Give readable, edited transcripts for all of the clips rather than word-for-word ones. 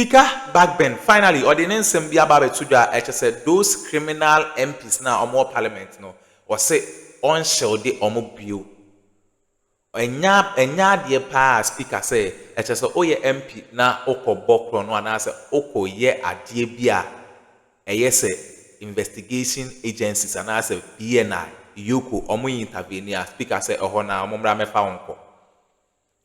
Speaker Bagbin, finally, ordinance and Biababe Tuja, I said those criminal MPs now or more parliament no, or say on shall de omo bill. Enya dear pa speaker say, I just oh ye MP na oko bokro no and answer oko ye a dear bia. A yes, investigation agencies and as a BNI, Yoko, omu intervene, speaker say, oh, na mumra me faunko.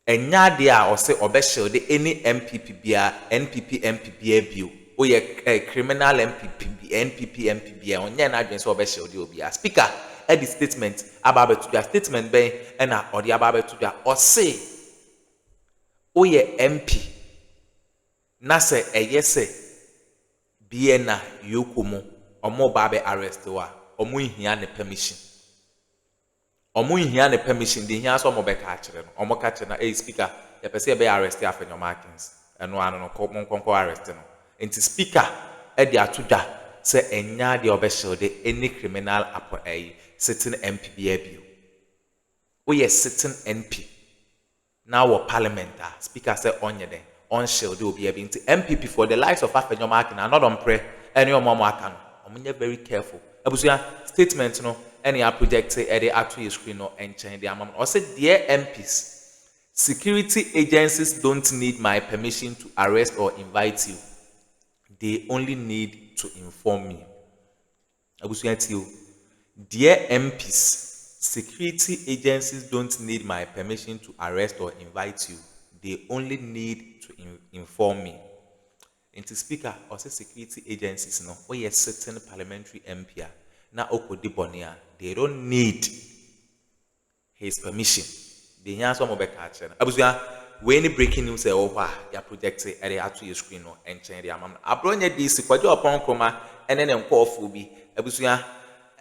Enya dia or say obesho de any NPP bia NPP MPP bill. Oh ye criminal MPP NPP MPP on yen adwin so obesho de obia. Speaker at the statement about to their statement ben and or the about to their or say oh ye MP na say a yes BNI Yokumo or more babe arrest wa or mu hia ne permission. Omo hia ne permission de hia so mo be ka kire no omo ka kire na speaker ye pese be arrest after your markings eno anu no konko arrest no enti speaker e de atoda se enya de obehye de any criminal sitting MP be abio we are sitting MP now our parliament speaker say onye den on shield obi abi enti MPP for the likes of after your marking and not on pray any omo aka no omo very careful abusia statement no any project at the actual screen or and change the amount. Or say, dear MPs, security agencies don't need my permission to arrest or invite you. They only need to inform me. I will say to you, dear MPs, security agencies don't need my permission to arrest or invite you. They only need to inform me. Into speaker or say security agencies no, or yes, certain parliamentary MP. Na Okodibonia, they don't need his permission. They hear some of the catcher. Abusia, when breaking news, oh, ya project at the actual screen and change the amount. Abronye this, Quadio upon coma, and then call Fubi. Abusia,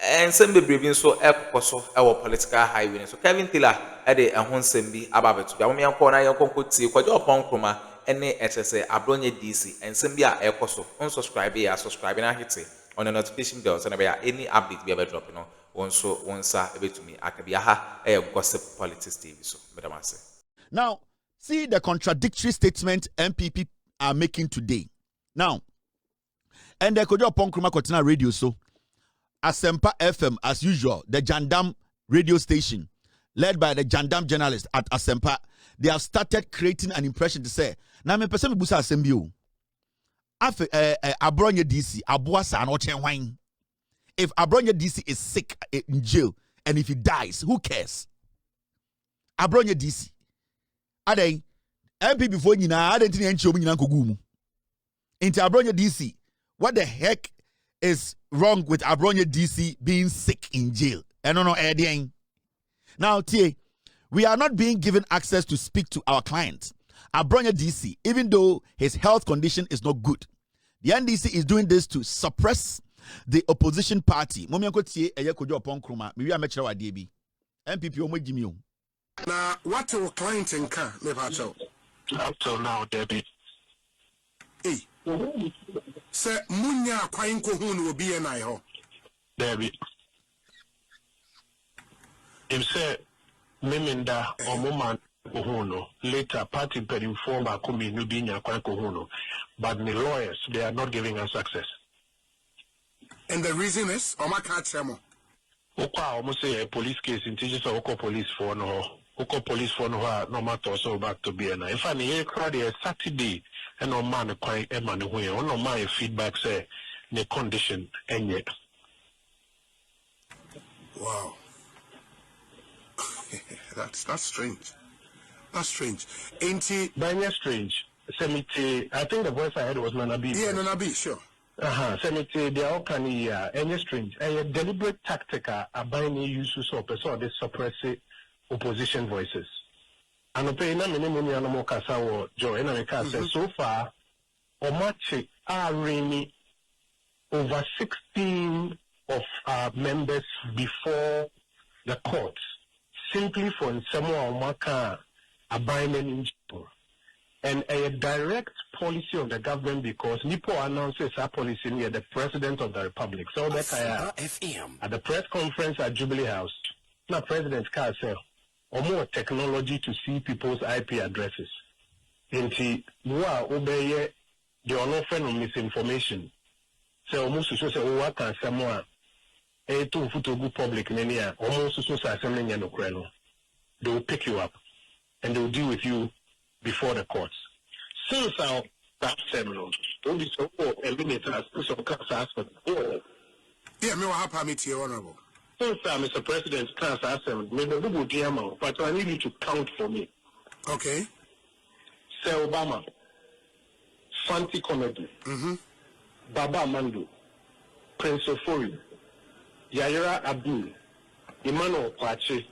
and send the briefing so our political highway. So Kevin Tiller at the Ahonsembi Ababet, Yamian corner, your concoti, Quadio upon coma, and the HSA, Abronye DC, and Sembia Ecoso, unsubscribe here, subscribing and hit it. On the notification bell, so never any update be ever dropping on once a bit to me. I can be a gossip politics TV. So, better say. Now, see the contradictory statement NPP are making today. Now, and the Kojo Ponkruma Kotina radio, so Asempa FM, as usual, the Jandam radio station, led by the Jandam journalist at Asempa, they have started creating an impression to say, now me person busa Asembio. Abronye DC, Abuasa and Ochen wine. If Abronye DC is sick in jail and if he dies, who cares? Abronye DC. Ade MP before you na ade ntini enchi omu nyina kogumu. Into Abronye DC. What the heck is wrong with Abronye DC being sick in jail? No, now, T, we are not being given access to speak to our clients. Abronye DC, even though his health condition is not good, the NDC is doing this to suppress the opposition party. MPP now, what your client in car, up till now, Debbie. Hey, sir, Munya Quainko Hun will be an eye. Debbie. If said, Meminda or Moman. Later, party per inform our community but the lawyers, they are not giving us access. And the reason is, Oma can't say more. Oka almost say a police case in teachers of Oko police for no matter so back to BNI. If I hear crowd a Saturday and no man quite a man who no my feedback say the condition and yet. Wow. That's strange. That's strange. Ain't it? Very strange. Semite, I think the voice I heard was Nanabi. Yeah, Nanabi, sure. Semite, they are all kind of any strange. A deliberate tactic are buying uses of so they suppress opposition voices. And okay, na many animal kasa or Joe and America says so far, Omache are really over 16 of our members before the courts, simply for someone Omaka. Abandoned and a direct policy of the government because Nipo announces our policy near the President of the Republic. So that at the press conference at Jubilee House, now President Carr said, or more technology to see people's IP addresses. And Mua obey they are not friend of misinformation. So almost so say oh what can someone to photo go public nenia almost so say something no kreno. They will pick you up and they will deal with you before the courts. Since our that seminar, don't be so eliminate us some aspect. Yeah, me what permit here, honorable. Since Mr. President class assembly, maybe we will dear man, but I need you to count for me. Okay. Say Obama, Fanti Comedy, Baba Mando, Prince Ofori, Yayira Abdul, Emmanuel Kwache,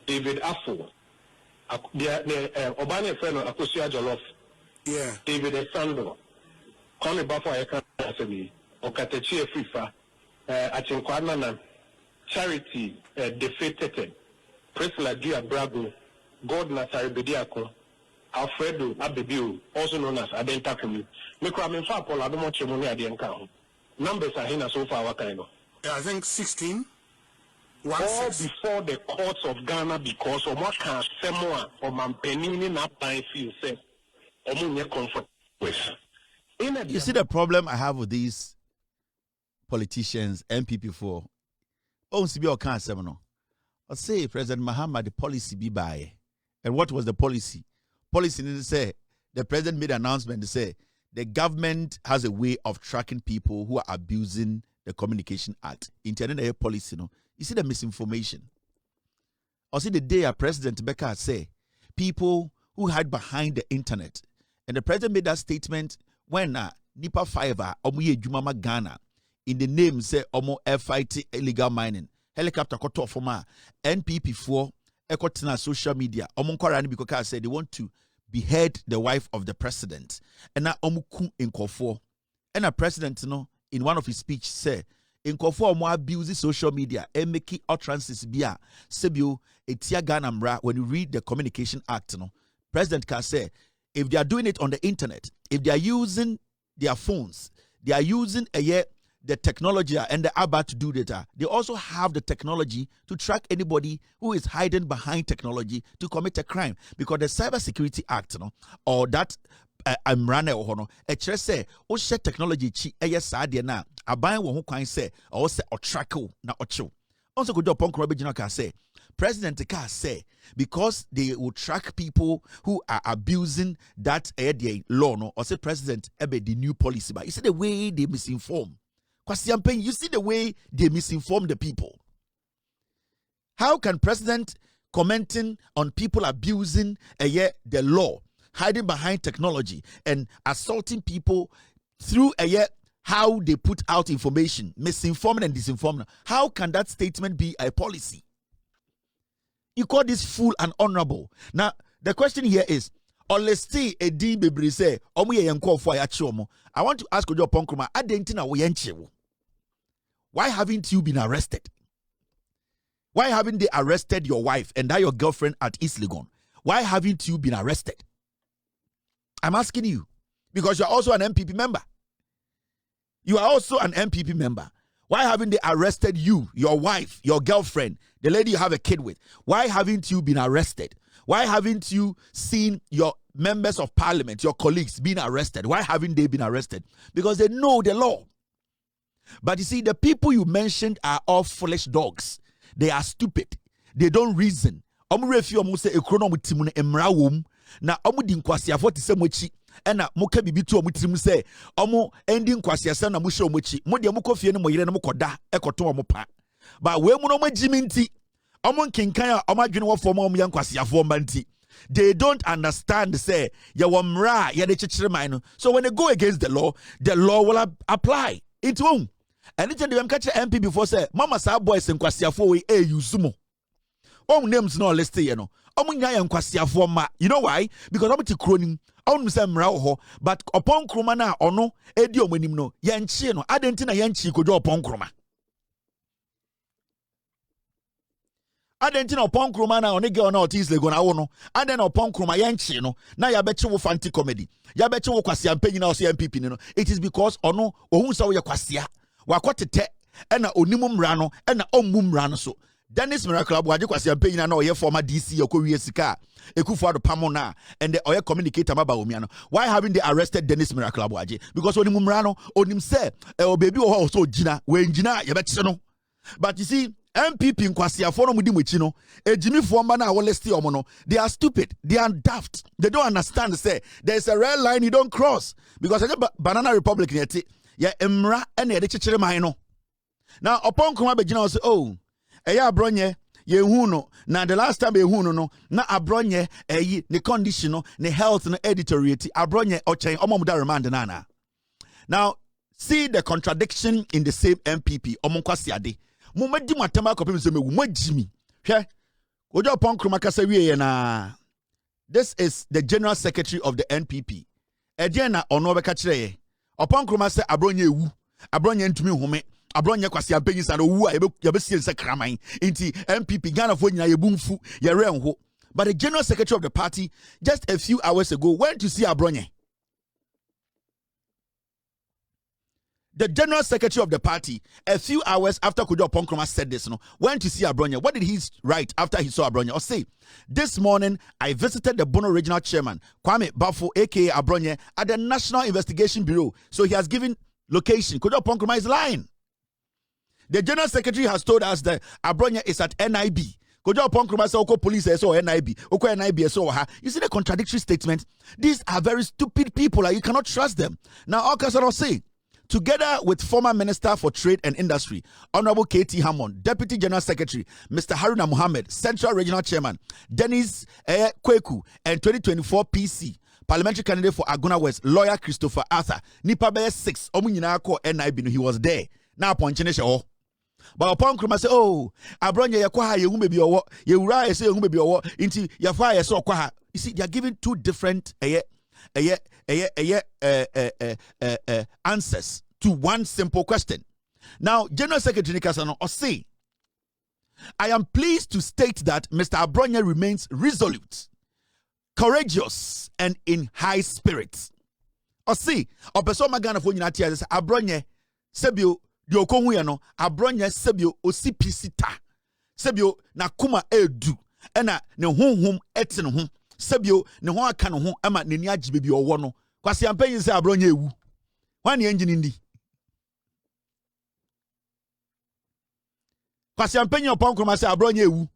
David Afo, Obama friend of Akosia Jolof, yeah, David Esando, Connie Bafo Eka Assembly, Okatechi Fifa, Achinkwana, Charity, Defeated, Priscilla Gia Bravo, God Nasari Bediako, Alfredo Abebiu, also known as Adenta Kumi. Mikram Fa Paul Adomo money at the encounter. Numbers are here so far, what kind of? I think 16. All before the courts of Ghana because of what can someone or Mampenini not by feel safe or more comfort with. You see the problem I have with these politicians, NPP for CB or can't seminar. I say President Mahama the policy be by. And what was the policy? Policy didn't say the president made an announcement to say the government has a way of tracking people who are abusing the Communication Act. Internet policy, no. You see the misinformation. Or see the day a President Becca say people who hide behind the internet. And the president made that statement when Nipa Fiverr Omuye Jumama Ghana in the name say Omo fight illegal mining. Helicopter koto forma NPP 4 Ekotina social media. Omo Kwarani because said they want to behead the wife of the president. And now Omuku in Kofo. And a president, in one of his speech say in Kofo Omo abuse social media and make utterances bia sebio etia Ghana mra when you read the Communication Act, President can say if they are doing it on the internet, if they are using their phones, they are using the technology and the about to do data. They also have the technology to track anybody who is hiding behind technology to commit a crime. Because the Cybersecurity Act, or that Amrane or hono, say, o share technology chi na aban wo ho kwan say or say or track na ocho. Also could do upon Corobejino can say President can say because they will track people who are abusing that law, no, or say President ebe the new policy. But you see the way they misinform. You see the way they misinform the people. How can President commenting on people abusing the law, hiding behind technology, and assaulting people through how they put out information, misinforming and disinforming? How can that statement be a policy? You call this fool and honorable. Now, the question here is, I want to ask you, why haven't you been arrested? Why haven't they arrested your wife and that your girlfriend at East Legon? Why haven't you been arrested? I'm asking you because you're also an MPP member. You are also an MPP member. Why haven't they arrested you, your wife, your girlfriend, the lady you have a kid with? Why haven't you been arrested? Why haven't you seen your members of parliament, your colleagues being arrested? Why haven't they been arrested? Because they know the law. But you see, the people you mentioned are all foolish dogs. They are stupid. They don't reason. Na omu di nkwasiafo te se mochi ena moka bibitu omu tirim se omu endi nkwasiasa na musho mochi mo de mokofie ne moyire ne mokoda ekoto omu pa ba we mu no magimi nti omu nkenkan a omu adwene wo fo omu yankwasiafo mbanti. They don't understand say ya womra ya de chichiriman no. So when they go against the law will apply. It won't. Anything them catch MP before say mama sa boys nkwasiafo we use mo. Names no listed, you know. You know why? Because I'm croning. But upon kromana or no, edio menim no, yanchi no, adentina yanchi could do upon kroma. Adentina upon kromana on a girl no tis legona ono, and then upon kroma yanchi no, now ya bet you fanti comedy. Ya bet you kwasia penny now MPP no. It is because ono, ohun saw ya kwasia, wakote te, and a onimum rano, and a omum rano so. Dennis Miracle Abuaje kwasi ampenyi na oye former DC okowie sika Ekufuado Pamona and the oye communicator maba omiano. Why haven't they arrested Dennis Miracle Abuaje? Because oni mumrano onim say baby o so jina we jina yebetse no. But you see NPP nkwasi afo no mudi mwechi no ejimi fo mba na wo list omo no, they are stupid, they are daft, they don't understand say there is a red line you don't cross because Banana Republic yeti ya emra ene ye de chechire man no. Now upon kuma begina say oh eya Abronye ye hu no na the last time ye hu no na Abronye eyi ne condition no ne health no editoriate Abronye ochen omomuda remand na. Now see the contradiction in the same NPP omonkwasi ade mumadi matama kopem se mewu magimi hwe ojo pon kroma kasa wiye na. This is the general secretary of the NPP eje na ono beka kire ye opon kroma se Abronye ewu Abronye ntumi home Abronye kwasi ampenyi sa no wu a yebesi nse kraman inti NPP Ghana fo nyina yebumfu ye renho. But the general secretary of the party just a few hours ago went to see Abronye. The general secretary of the party a few hours after Kojo Ponkroma said this went to see Abronye. What did he write after he saw Abronye? Or say, this morning I visited the Bono regional chairman Kwame Bafo aka Abronye at the National Investigation Bureau. So he has given location. Kojo Ponkroma is lying. The general secretary has told us that Abronye is at NIB. Kojo Ponkroma say oko police so NIB. Oko NIB so ha. You see the contradictory statement? These are very stupid people. You cannot trust them. Now Okasaro say, together with former Minister for Trade and Industry, Honorable K.T. Hammond, Deputy General Secretary, Mr. Haruna Mohammed, Central Regional Chairman, Dennis Kweku, and 2024 PC, Parliamentary candidate for Aguna West, Lawyer Christopher Arthur, Nipa Bear 6, Omunyina ko NIB, he was there. Now, Ponchinesha. But upon Kruma say, oh, Abronye yakwaha ye humbe bi owo, ye ura ye say humbe bi owo, inti yafa ye so kwaha. You see, they are giving two different answers to one simple question. Now, General Secretary Nikasano say, I am pleased to state that Mr. Abronye remains resolute, courageous, and in high spirits. Say, Opeso Magana for United Abronye Sebio Diokonwe no Abronye sebio osipisita sebio na kuma edu ena ne honhom ete ne ho sebio ne ho aka ne ho ama ne ni agye bebi owo no kwase ampanyi se Abronye ewu wan engine ndi kwase ampanyi opon kroma se Abronye ewu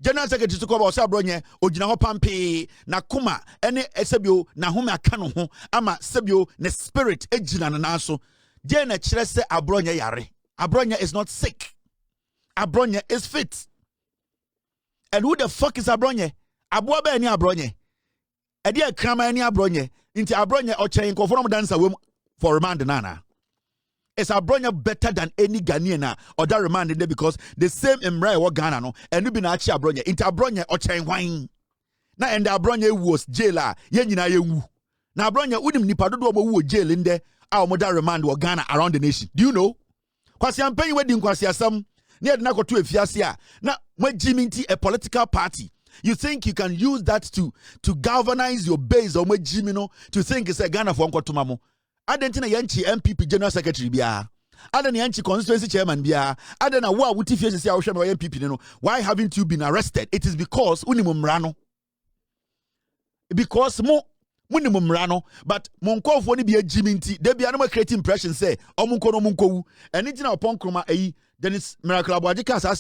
General Secretary to ko se Abronye ogina ho pampe na kuma ene sebio na home aka ne ho ama sebio ne spirit egina na so. Jena chere se Abronye yare. Abronye is not sick. Abronye is fit. And who the fuck is Abronye? Abuabe any Abronye. Edia krama any Abronye. Inti Abronye ochen ko from dancer for remand nana. Is Abronye better than any Ghanaian or that remand there because the same Emra wa Ghana no and you be na chi Abronye. Inti Abronye ochen wine. Na and Abronye was jailer. Ye nyina ye wu. Na Abronye udim nipa dodo wu jail in there. Our modern remand or Ghana around the nation. Do you know? Kwasi ampenyi wedding kwasi asam. Near the nako tu efiasia. Na mwejiminti a political party. You think you can use that to galvanize your base or mwejimino to think it's a Ghana for nkotumamo. Adentina yanchi NPP General Secretary biya. Aden yanchi constituency chairman biya. Aden na wa wuti fiesi siya ushema wa NPP neno. Why haven't you been arrested? It is because unimumrano. Because minimum rano, but monko for ni be a jiminti. They be animal creating impression say, omunko no munko. And it's now upon kroma Dennis Miracle Abuaje as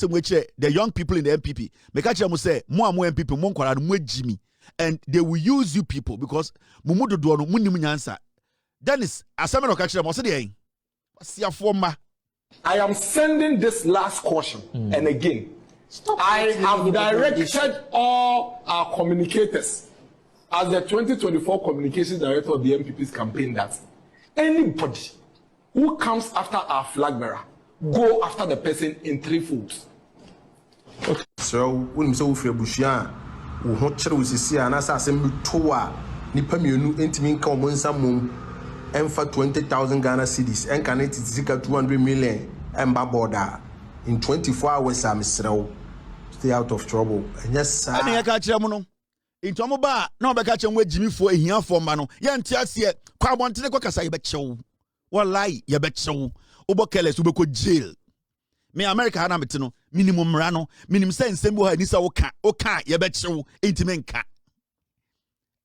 the young people in the NPP. Mekachi mu say, mo MPP monko and mwe Jimmy. And they will use you people because mumudu duano munimu nyansa. Dennis, asameno kachi mo say dey. What's forma? I am sending this last caution and again. I have directed all our communicators as the 2024 communications director of the NPP's campaign that anybody who comes after our flag bearer, go after the person in three folds. Okay. So, when we say Bushian, we want to see an assassin toa, Nipamiunu, Intimin Common and for 20,000 Ghana cedis, and can it is 200 million and Baboda in 24 hours. I'm stay out of trouble. And yes, sir. Intomo ba na obeka chenwe Jimmy fo ehiafo ma no ye ntiase kwa abontene kwa kasa ye bechew wallahi ye bechew obokeles ubeko jail Me America hana metino minimum rano minimum sense mbo ha nisa oka ye bechew intimen ka.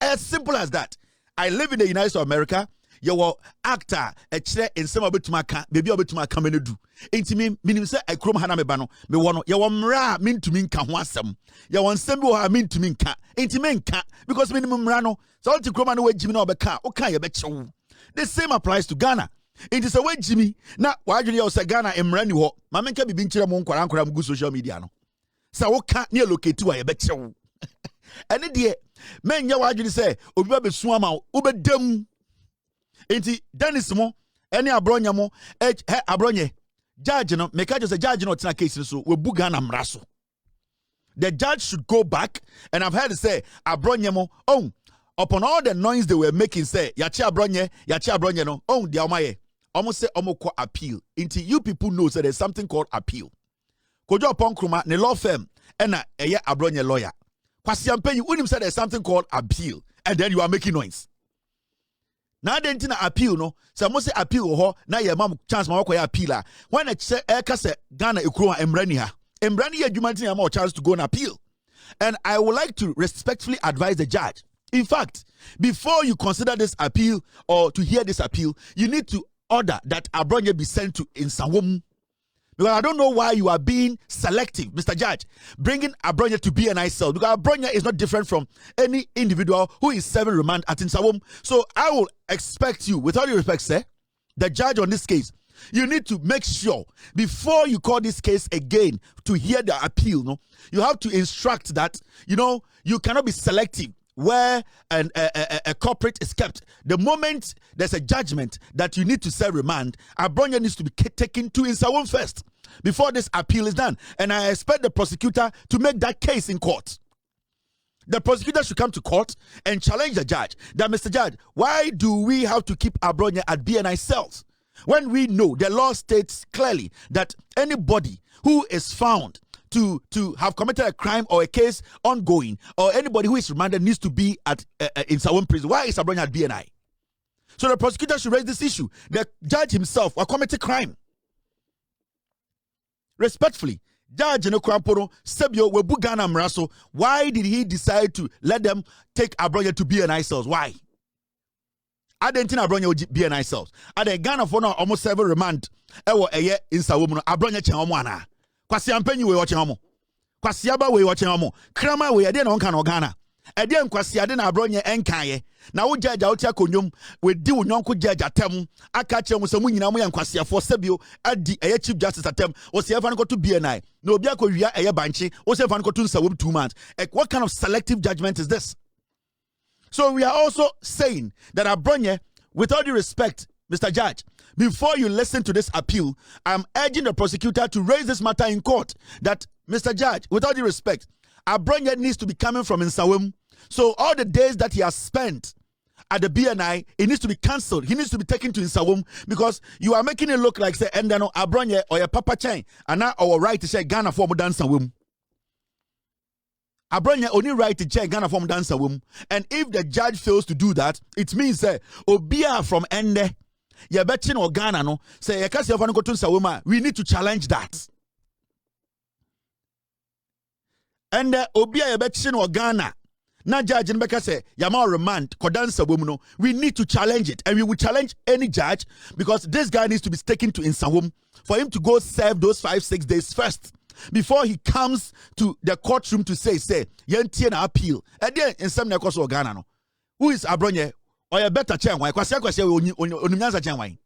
As simple as that. I live in the United States of America. You actor a chere in some obetuma ka baby obetuma ka menedu. Intimi minimum say I krom hana me ba no me wono ye wo mra mintumi nka ho asem. Ye won sem bi wo ha mintumi nka. Intimen ka because minimum rano so all the krom na we jimi na obeka oka ye bechew. The same applies to Ghana. It is a way Jimmy. Now, why do you say Ghana and Mrani ho? Mamma can be binchira mon kwaran go social media no. So what can't near locate to a bet you. And dear men ya why you say Obi be swama ube dem. Enti Dennis mo any Abronye mo Abronye judge no make just a judge no tina case so we bu Ghana mraso. The judge should go back and I've heard say Abronye mo upon all the noise they were making say yachi Abronye no the omaye almost say omoko appeal into you people know that there's something called appeal kojo upon kruma ne law firm and eye Abronye lawyer kwasi ampenyi unim say there's something called appeal and then you are making noise now then tina appeal no say mo say appeal ho na ye mam chance ma wakoya appeal when e ka say Ghana ekuro emrani ha emrani adwuma tin ma chance to go on appeal and I would like to respectfully advise the judge. In fact, before you consider this appeal or to hear this appeal, you need to order that Abronye be sent to Insawum. Because I don't know why you are being selective, Mr. Judge, bringing Abronye to BNI cell. Because Abronye is not different from any individual who is serving remand at Insawum. So I will expect you, with all due respect, sir, the judge on this case, you need to make sure before you call this case again to hear the appeal, no, you have to instruct that, you cannot be selective where a corporate is kept. The moment there's a judgment that you need to serve remand, Abronye needs to be taken to Insawum first before this appeal is done. And I expect the prosecutor to make that case in court. The prosecutor should come to court and challenge the judge that, Mr. Judge, why do we have to keep Abronye at BNI cells when we know the law states clearly that anybody who is found to have committed a crime or a case ongoing, or anybody who is remanded needs to be at in Insawum prison. Why is Abronye at BNI? So the prosecutor should raise this issue. The judge himself committed crime. Respectfully, Judge Nokramporo Sebio Webu Ghana Mraso, why did he decide to let them take Abronye to BNI cells? Why? I didn't think Abronye would BNI cells. At the Ghana for now almost 7 remand. Ewo eye Insawum Abronye chenomwana. Kwasi ampenyi we watching homo. Kwasi aba we watching homo. Krama we ade na onka na Ghana. Ade nkwasi ade na Abronye enkaye. Na wo judge out ya konyom we di wo nyonko judge atem. Aka che mo se mu nyina mo ya nkwasi afo sebio adi eye chief justice atem. O se efa no to BNI. Na obi akowia eye banchi. O se efa no to Insawum 2 months. What kind of selective judgment is this? So we are also saying that Abronye, with all due respect, Mr. Judge, before you listen to this appeal, I'm urging the prosecutor to raise this matter in court. That, Mr. Judge, with all due respect, Abronye needs to be coming from Insawum. So all the days that he has spent at the BNI, it needs to be cancelled. He needs to be taken to Insawum because you are making it look like, say, Endano Abronye or your Papa Chain, and now our right to say Ghana for Mudan Insawum. Abronye only right to check Ghana from Insawum. And if the judge fails to do that, it means that Obia from Ende, you betting or Ghana no say you can't say go to Insawum. We need to challenge that. And Obia you betting or Ghana. Now judge in Beka say Yama remand Kodan Insawum no. We need to challenge it, and we will challenge any judge because this guy needs to be taken to Insawum for him to go serve those 5-6 days first. Before he comes to the courtroom to say, yentie na appeal. And then in some nekoso Ghana no. Who is Abronye? Or a better chen wine? Kwasi onimnyansa chen wine.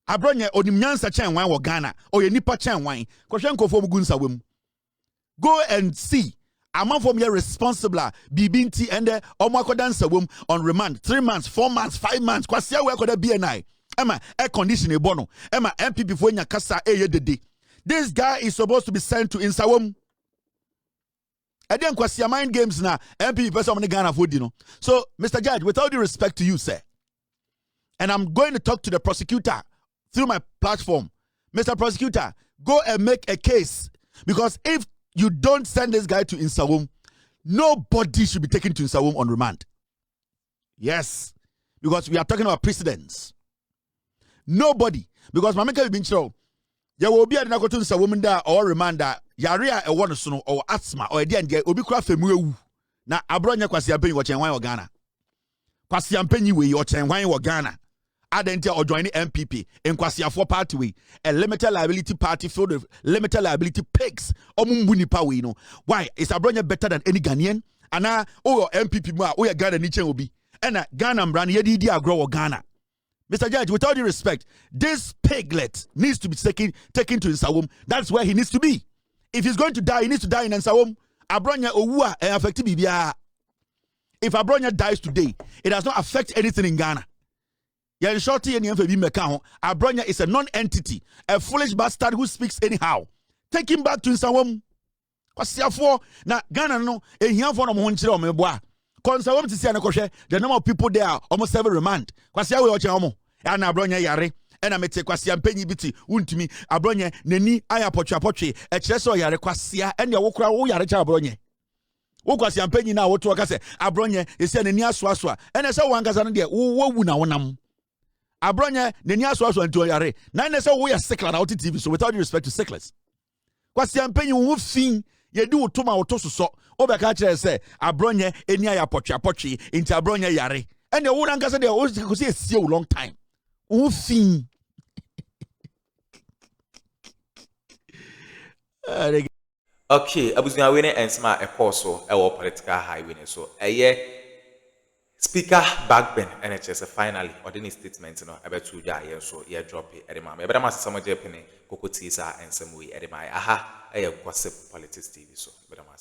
Abronye onimnyansa chen wine or Ghana or ye nipa chen wine. Kwashenko for Insawum. Go and see. Among from here responsible BBNT and the Omakodan Insawum on remand 3 months, 4 months, 5 months. Kwasi we koda BNI. Emma air condition e bono. Emma NPP for nya kasa de. This guy is supposed to be sent to Insawum. And then kwasi mind games na MPP person on the Ghana food, So, Mr. Judge, with all due respect to you, sir, and I'm going to talk to the prosecutor through my platform. Mr. Prosecutor, go and make a case. Because if you don't send this guy to Insawum, nobody should be taken to Insawum on remand. Yes. Because we are talking about precedents. Nobody. Because Mameka been show. ya wo obi ade na koto nsa wom da or reminder yare a ewo no so no or asthma or ade ande obi kura femu ewu na Abronye kwase ampanyi wo chenwan wo Ghana kwase ampanyi we wo chenwan wo Ghana adentia or join the NPP in kwasiafo party we a limited liability party filled with limited liability pigs omu nipa we no why is Abronye better than any Ghanaian ana o NPP mu a o ya Ghana ni chen obi ena Ghana mbran ye di agro wo Ghana. Mr. Judge, with all due respect, this piglet needs to be taken to Nsawam. That's where he needs to be. If he's going to die, he needs to die in Nsawam. Abronye Owua affect Bibia. If Abronye dies today, it does not affect anything in Ghana. Abronye is a non-entity, a foolish bastard who speaks anyhow. Take him back to Nsawam. Now, Ghana no, the number of people there are almost 7 remand. Kwasia we oche omo. And Abronye yare. And I mete kwasia mpenyi biti untimi Abronye neni aya potwe e kire so yare kwasia and ya wokura wo yare cha Abronye. Wo kwasia mpenyi na woto aka se Abronye ese neni asoasoa. And se wo angaza no de wo wu na wonam. Abronye neni asoasoa nto yare. Na ne se wo ya sickler na TV so without respect to sicklers. Kwasia mpenyi wo fin ye di wotoma woto so obeka kire se Abronye eni aya potwe into Abronye yare. And the woman can say they always see a long time. Oofing. Okay, abusua we ne ensma ekoso e wo political highway ne so Speaker Bagbin NHS finally ordinary statement no abetu dwa ye so ye drop e de ma me beda ma sesamo je pene kokoti sa ensem we e de ma aha gossip politics TV so beda ma